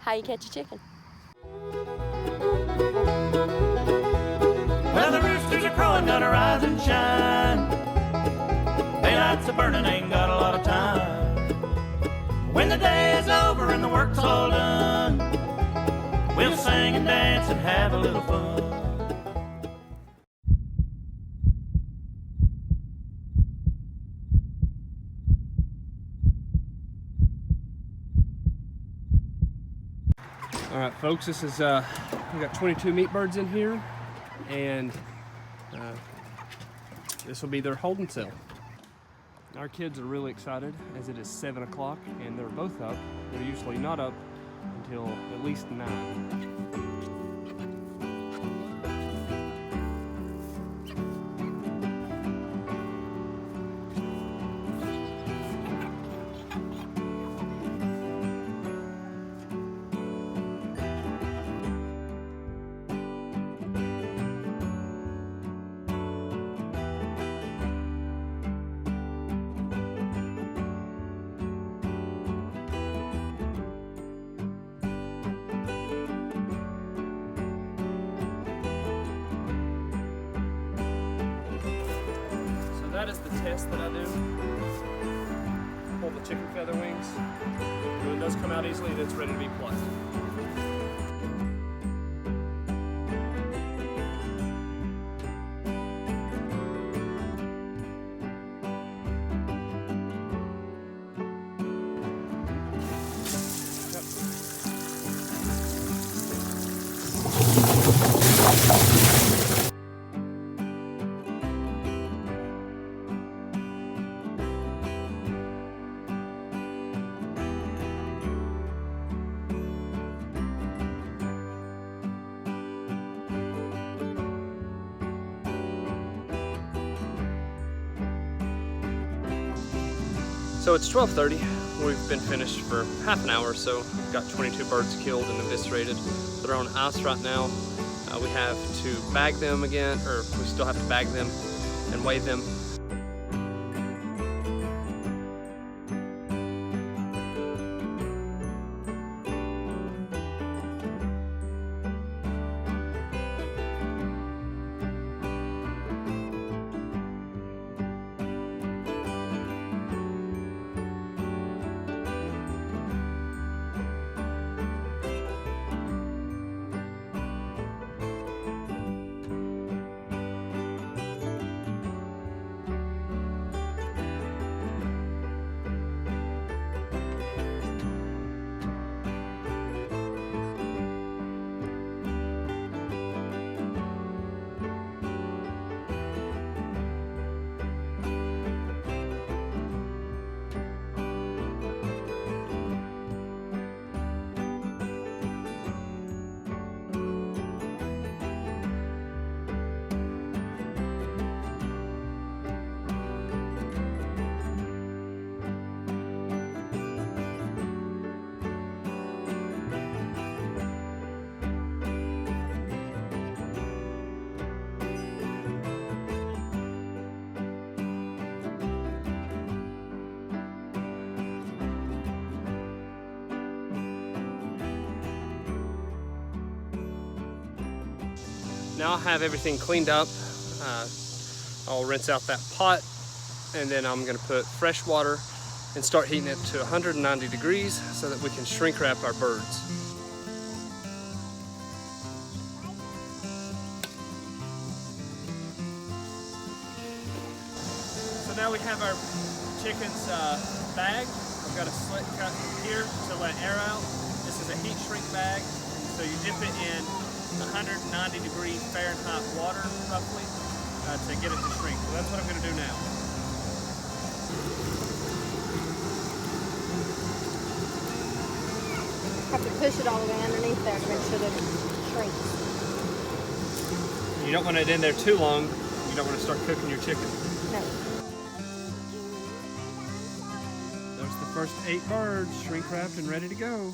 how you catch a chicken. Well, the roosters are crowing, gotta rise and shine. Daylight's a burning, ain't got a lot of time. When the day is over and the work's all done, we'll sing and dance and have a little fun. All right, folks, this is, we got 22 meat birds in here, and this will be their holding cell. Our kids are really excited as it is 7 o'clock and they're both up. They're usually not up until at least 9. That is the test that I do. Pull the chicken feather wings. When it does come out easily, then it's ready to be plucked. So it's 12:30. We've been finished for half an hour or so. We've got 22 birds killed and eviscerated. They're on ice right now. We have to bag them again, or we still have to bag them and weigh them. Now I have everything cleaned up. I'll rinse out that pot, and then I'm gonna put fresh water and start heating it to 190 degrees so that we can shrink wrap our birds. So now we have our chickens bagged. I've got a slit cut here to let air out. This is a heat shrink bag, so you dip it in 190 degree Fahrenheit water, roughly, to get it to shrink. So that's what I'm going to do now. Have to push it all the way underneath there to make sure that it shrinks. You don't want it in there too long. You don't want to start cooking your chicken. No. There's the first 8 birds, shrink wrapped and ready to go.